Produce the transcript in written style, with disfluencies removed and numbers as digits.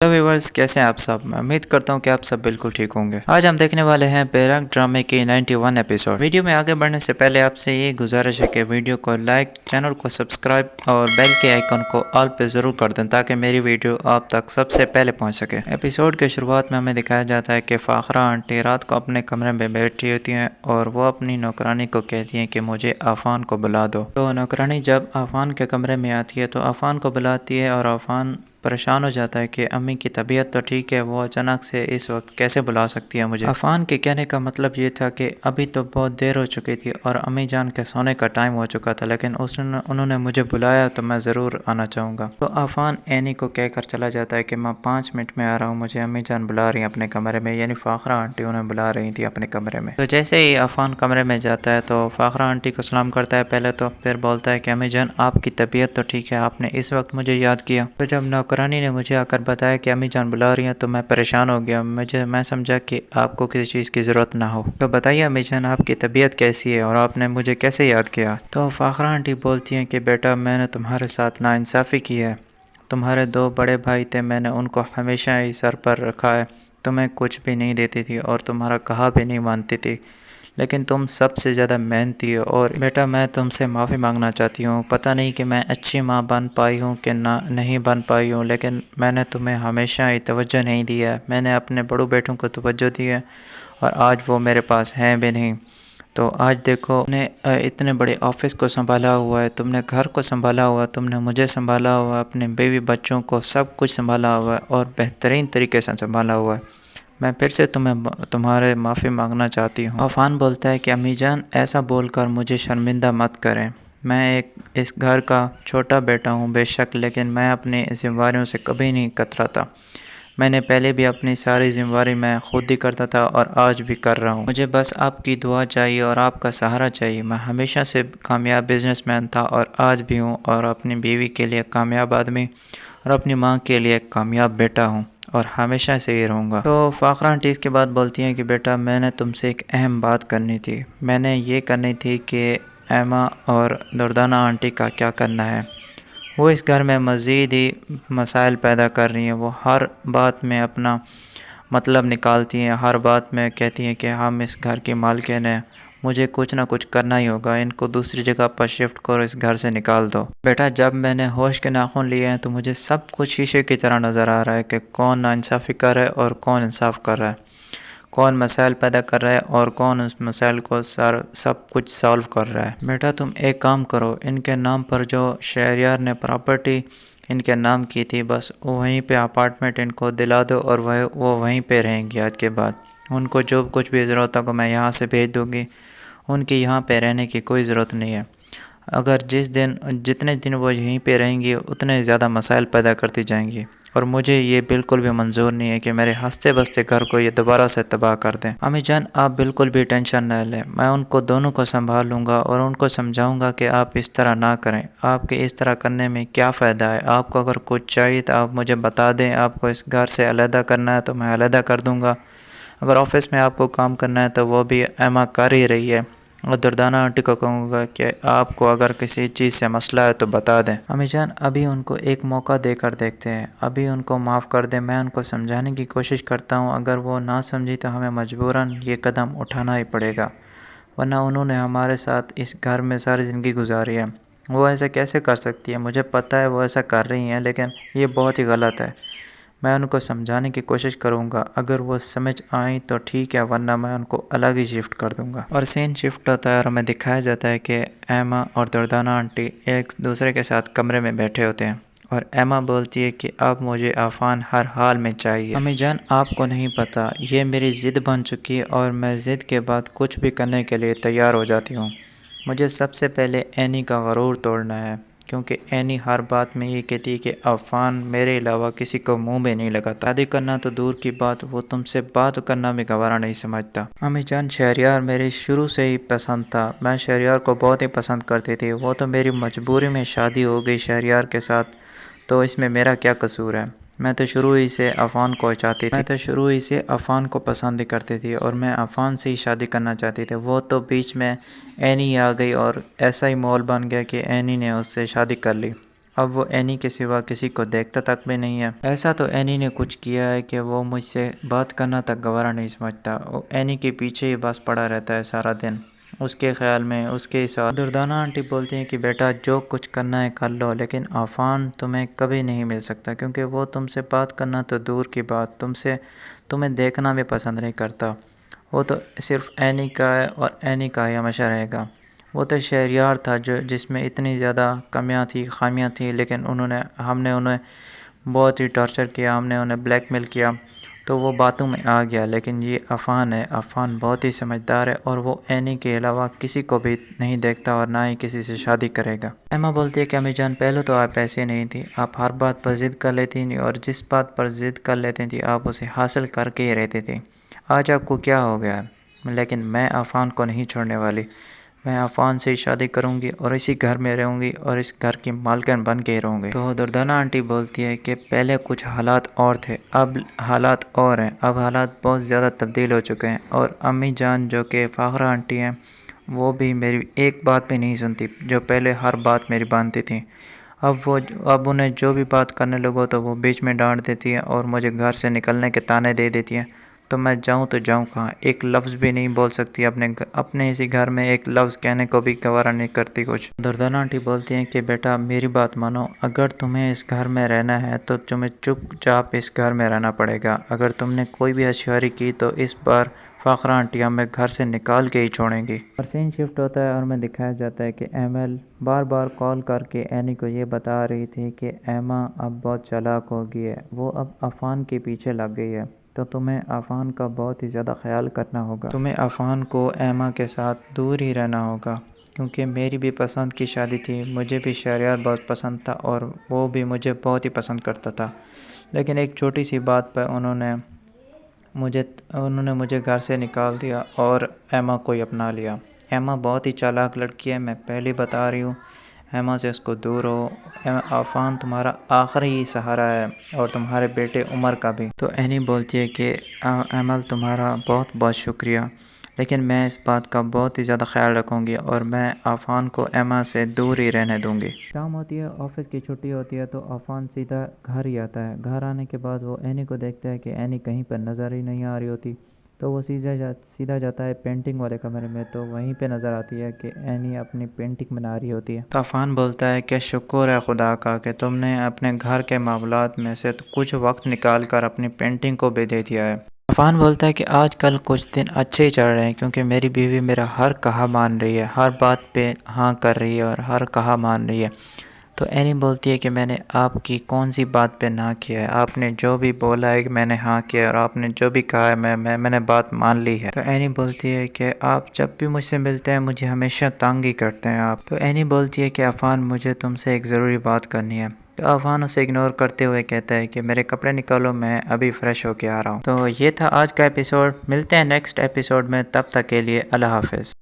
Hello viewers, कैसे हैं आप सब। मैं उम्मीद करता हूं कि आप सब बिल्कुल ठीक होंगे। आज हम देखने वाले हैं बैराग ड्रामे की 91 एपिसोड। वीडियो में आगे बढ़ने से पहले आपसे ये गुजारिश है कि वीडियो को लाइक, चैनल को सब्सक्राइब और बेल के आइकन को ऑल पे ज़रूर कर दें ताकि मेरी वीडियो आप तक सबसे पहले पहुँच सके। एपिसोड के शुरुआत में हमें दिखाया जाता है कि फ़ाखरा आंटी रात को अपने कमरे में बैठी होती हैं और वो अपनी नौकरानी को कहती हैं कि मुझे आफ़ान को बुला दो। तो नौकरानी जब आफ़ान के कमरे में आती है तो आफ़ान को बुलाती है और आफ़ान परेशान हो जाता है कि अम्मी की तबीयत तो ठीक है, वो अचानक से इस वक्त कैसे बुला सकती है मुझे। अफ़ान के कहने का मतलब ये था कि अभी तो बहुत देर हो चुकी थी और अम्मी जान के सोने का टाइम हो चुका था, लेकिन उन्होंने मुझे बुलाया तो मैं ज़रूर आना चाहूँगा। तो अफ़ान एनी को कहकर चला जाता है कि मैं 5 मिनट में आ रहा हूँ, मुझे अम्मी जान बुला रही हैं अपने कमरे में, यानी फ़ाखरा आंटी उन्हें बुला रही थी अपने कमरे में। तो जैसे ही अफ़ान कमरे में जाता है तो फ़ाखरा आंटी को सलाम करता है पहले तो, फिर बोलता है कि अम्मी जान आपकी तबीयत तो ठीक है, आपने इस वक्त मुझे याद किया। तो जब नौकरानी ने मुझे आकर बताया कि अम्मी जान बुला रही हैं तो मैं परेशान हो गया। मैं समझा कि आपको किसी चीज़ की ज़रूरत ना हो। तो बताइए अम्मी जान आपकी तबीयत कैसी है और आपने मुझे कैसे याद किया। तो फ़ाखरा आंटी बोलती हैं कि बेटा मैंने तुम्हारे साथ नाइंसाफ़ी की है। तुम्हारे 2 बड़े भाई थे, मैंने उनको हमेशा ही सर पर रखा है। तुम्हें कुछ भी नहीं देती थी और तुम्हारा कहा भी नहीं मानती थी, लेकिन तुम सबसे ज़्यादा मेहनती हो और बेटा मैं तुमसे माफ़ी मांगना चाहती हूँ। पता नहीं कि मैं अच्छी माँ बन पाई हूँ कि ना नहीं बन पाई हूँ, लेकिन मैंने तुम्हें हमेशा ही तवज्जो नहीं दी है। मैंने अपने बड़ों बेटों को तवज्जो दी है और आज वो मेरे पास हैं भी नहीं। तो आज देखो तुमने इतने बड़े ऑफिस को संभाला हुआ है, तुमने घर को संभाला हुआ है, तुमने मुझे संभाला हुआ है, अपने बीवी बच्चों को सब कुछ संभाला हुआ है और बेहतरीन तरीके से संभाला हुआ है। मैं फिर से तुम्हारे माफ़ी मांगना चाहती हूँ। अफ़ान बोलता है कि अम्मी जान ऐसा बोलकर मुझे शर्मिंदा मत करें। मैं इस घर का छोटा बेटा हूँ बेशक, लेकिन मैं अपनी ज़िम्मेदारियों से कभी नहीं कतराता। मैंने पहले भी अपनी सारी ज़िम्मेदारी मैं खुद ही करता था और आज भी कर रहा हूँ। मुझे बस आपकी दुआ चाहिए और आपका सहारा चाहिए। मैं हमेशा से कामयाब बिजनेसमैन था और आज भी हूँ और अपनी बीवी के लिए कामयाब आदमी और अपनी माँ के लिए कामयाब बेटा हूँ और हमेशा से ही रहूँगा। तो फ़ाखरा आंटी इसके बाद बोलती हैं कि बेटा मैंने तुमसे एक अहम बात करनी थी। मैंने ये करनी थी कि एमा और दुर्दाना आंटी का क्या करना है। वो इस घर में मज़ीद ही मसाइल पैदा कर रही हैं। वो हर बात में अपना मतलब निकालती हैं, हर बात में कहती हैं कि हम इस घर की मालकिन हैं, मुझे कुछ ना कुछ करना ही होगा, इनको दूसरी जगह पर शिफ्ट करो, इस घर से निकाल दो। बेटा जब मैंने होश के नाखून लिए हैं तो मुझे सब कुछ शीशे की तरह नज़र आ रहा है कि कौन नाइंसाफ़ी कर रहा है और कौन इंसाफ कर रहा है, कौन मसाइल पैदा कर रहा है और कौन उस मसाइल को सब कुछ सॉल्व कर रहा है। बेटा तुम एक काम करो, इनके नाम पर जो शहरियार ने प्रॉपर्टी इनके नाम की थी, बस वहीं पे अपार्टमेंट इनको दिला दो और वो वहीं पे रहेंगी आज के बाद। उनको जो कुछ भी ज़रूरत होगा मैं यहाँ से भेज दूँगी, उनकी यहाँ पे रहने की कोई ज़रूरत नहीं है। अगर जितने दिन वो यहीं पे रहेंगी उतने ज़्यादा मसाइल पैदा करती जाएंगी और मुझे ये बिल्कुल भी मंजूर नहीं है कि मेरे हंसते बसते घर को ये दोबारा से तबाह कर दें। अम्मी जान आप बिल्कुल भी टेंशन न लें, मैं उनको दोनों को संभाल लूँगा और उनको समझाऊँगा कि आप इस तरह ना करें। आपके इस तरह करने में क्या फ़ायदा है। आपको अगर कुछ चाहिए तो आप मुझे बता दें। आपको इस घर से अलहदा करना है तो मैं अलहदा कर दूँगा। अगर ऑफ़िस में आपको काम करना है तो वो भी एमा कर ही रही है। और दुर्दाना आंटी को कहूँगा कि आपको अगर किसी चीज़ से मसला है तो बता दें। अम्मी जान अभी उनको एक मौका देकर देखते हैं, अभी उनको माफ़ कर दें। मैं उनको समझाने की कोशिश करता हूँ, अगर वो ना समझी तो हमें मजबूरन ये कदम उठाना ही पड़ेगा, वरना उन्होंने हमारे साथ इस घर में सारी ज़िंदगी गुजारी है। वो ऐसा कैसे कर सकती है। मुझे पता है वो ऐसा कर रही हैं, लेकिन ये बहुत ही गलत है। मैं उनको समझाने की कोशिश करूँगा, अगर वो समझ आई तो ठीक है, वरना मैं उनको अलग ही शिफ्ट कर दूँगा। और सीन शिफ्ट होता है और हमें दिखाया जाता है कि एमा और दुर्दाना आंटी एक दूसरे के साथ कमरे में बैठे होते हैं और एमा बोलती है कि अब मुझे आफ़ान हर हाल में चाहिए। अम्मी जान आपको नहीं पता, ये मेरी ज़िद बन चुकी है और मैं ज़िद के बाद कुछ भी करने के लिए तैयार हो जाती हूँ। मुझे सबसे पहले एनी का गरूर तोड़ना है, क्योंकि एनी हर बात में ये कहती है कि अफ़ान मेरे अलावा किसी को मुंह में नहीं लगाता। शादी करना तो दूर की बात, वो तुमसे बात करना भी गवारा नहीं समझता। अम्मी जान शहरियार मेरी शुरू से ही पसंद था, मैं शहरियार को बहुत ही पसंद करती थी। वो तो मेरी मजबूरी में शादी हो गई शहरियार के साथ, तो इसमें मेरा क्या कसूर है। मैं तो शुरू ही से अफ़ान को चाहती थी, मैं तो शुरू ही से अफ़ान को पसंद ही करती थी और मैं अफ़ान से ही शादी करना चाहती थी। वो तो बीच में एनी आ गई और ऐसा ही माहौल बन गया कि एनी ने उससे शादी कर ली اب وہ اینی کے سوا کسی کو دیکھتا تک بھی نہیں ہے۔ ایسا تو اینی نے کچھ کیا ہے کہ وہ مجھ سے بات کرنا تک گوارا نہیں سمجھتا۔ وہ اینی کے پیچھے ہی بس پڑا رہتا ہے سارا دن، اس کے خیال میں، اس کے ساتھ۔ دردانہ آنٹی بولتی ہیں کہ بیٹا جو کچھ کرنا ہے کر لو، لیکن عفان تمہیں کبھی نہیں مل سکتا، کیونکہ وہ تم سے بات کرنا تو دور کی بات، تمہیں دیکھنا بھی پسند نہیں کرتا۔ وہ تو صرف اینی کا ہے اور اینی کا ہی ہمیشہ رہے گا۔ وہ تو شہریار تھا جس میں اتنی زیادہ کمیاں تھیں، خامیاں تھیں، لیکن ہم نے انہیں بہت ہی ٹارچر کیا، ہم نے انہیں بلیک میل کیا، تو وہ باتوں میں آ گیا۔ لیکن یہ عفان ہے، عفان بہت ہی سمجھدار ہے اور وہ اینی کے علاوہ کسی کو بھی نہیں دیکھتا اور نہ ہی کسی سے شادی کرے گا۔ ایما بولتی ہے کہ امی جان پہلے تو آپ ایسے نہیں تھی، آپ ہر بات پر ضد کر لیتی تھیں اور جس بات پر ضد کر لیتی تھیں آپ اسے حاصل کر کے ہی رہتی تھیں۔ آج آپ کو کیا ہو گیا ہے؟ لیکن میں عفان کو نہیں چھوڑنے والی، میں عفان سے ہی شادی کروں گی اور اسی گھر میں رہوں گی اور اس گھر کی مالکن بن کے ہی رہوں گی۔ تو دردانہ آنٹی بولتی ہے کہ پہلے کچھ حالات اور تھے، اب حالات اور ہیں، اب حالات بہت زیادہ تبدیل ہو چکے ہیں، اور امی جان جو کہ فاخرہ آنٹی ہیں وہ بھی میری ایک بات بھی نہیں سنتی، جو پہلے ہر بات میری مانتی تھیں۔ اب انہیں جو بھی بات کرنے لگو تو وہ بیچ میں ڈانٹ دیتی ہیں اور مجھے گھر سے نکلنے کے طعنے دے دیتی ہیں۔ تو میں جاؤں تو جاؤں کہاں؟ ایک لفظ بھی نہیں بول سکتی، اپنے اسی گھر میں ایک لفظ کہنے کو بھی گوارا نہیں کرتی کچھ۔ دردانہ آنٹی بولتی ہیں کہ بیٹا میری بات مانو، اگر تمہیں اس گھر میں رہنا ہے تو تمہیں چپ چاپ اس گھر میں رہنا پڑے گا۔ اگر تم نے کوئی بھی ہوشیاری کی تو اس بار فاخرہ آنٹی ہمیں گھر سے نکال کے ہی چھوڑیں گی۔ اور سین شفٹ ہوتا ہے اور ہمیں دکھایا جاتا ہے کہ ایمل بار بار کال کر کے اینی کو یہ بتا رہی تھی کہ ایما اب بہت چالاک ہو گئی ہے، وہ اب عفان کے پیچھے لگ گئی ہے، تو تمہیں عفان کا بہت ہی زیادہ خیال کرنا ہوگا، تمہیں عفان کو ایما کے ساتھ دور ہی رہنا ہوگا، کیونکہ میری بھی پسند کی شادی تھی، مجھے بھی شہریار بہت پسند تھا اور وہ بھی مجھے بہت ہی پسند کرتا تھا، لیکن ایک چھوٹی سی بات پہ انہوں نے مجھے گھر سے نکال دیا اور ایما کو ہی اپنا لیا۔ ایما بہت ہی چالاک لڑکی ہے، میں پہلے بتا رہی ہوں، ایما سے اس کو دور ہو، عفان تمہارا آخری سہارا ہے اور تمہارے بیٹے عمر کا بھی۔ تو اینی بولتی ہے کہ ایمل تمہارا بہت بہت شکریہ، لیکن میں اس بات کا بہت ہی زیادہ خیال رکھوں گی اور میں عفان کو ایما سے دور ہی رہنے دوں گی۔ شام ہوتی ہے، آفس کی چھٹی ہوتی ہے تو عفان سیدھا گھر ہی آتا ہے۔ گھر آنے کے بعد وہ اینی کو دیکھتا ہے کہ اینی کہیں پر نظر ہی نہیں آ رہی ہوتی، تو وہ سیدھا جاتا ہے پینٹنگ والے کمرے میں، تو وہیں پہ نظر آتی ہے کہ اینی اپنی پینٹنگ بنا رہی ہوتی ہے۔ تو عفان بولتا ہے کہ شکر ہے خدا کا کہ تم نے اپنے گھر کے معاملات میں سے کچھ وقت نکال کر اپنی پینٹنگ کو بھی دے دیا ہے۔ عفان بولتا ہے کہ آج کل کچھ دن اچھے ہی چل رہے ہیں، کیونکہ میری بیوی میرا ہر کہا مان رہی ہے، ہر بات پہ ہاں کر رہی ہے اور ہر کہا مان رہی ہے۔ تو اینی بولتی ہے کہ میں نے آپ کی کون سی بات پہ نہ کیا ہے، آپ نے جو بھی بولا ہے کہ میں نے ہاں کیا ہے، اور آپ نے جو بھی کہا ہے میں نے بات مان لی ہے۔ تو اینی بولتی ہے کہ آپ جب بھی مجھ سے ملتے ہیں مجھے ہمیشہ تنگ ہی کرتے ہیں آپ۔ تو اینی بولتی ہے کہ عفان مجھے تم سے ایک ضروری بات کرنی ہے۔ تو عفان اسے اگنور کرتے ہوئے کہتا ہے کہ میرے کپڑے نکالو، میں ابھی فریش ہو کے آ رہا ہوں۔ تو یہ تھا آج کا ایپیسوڈ، ملتے ہیں نیکسٹ ایپیسوڈ میں، تب تک کے لیے اللہ حافظ۔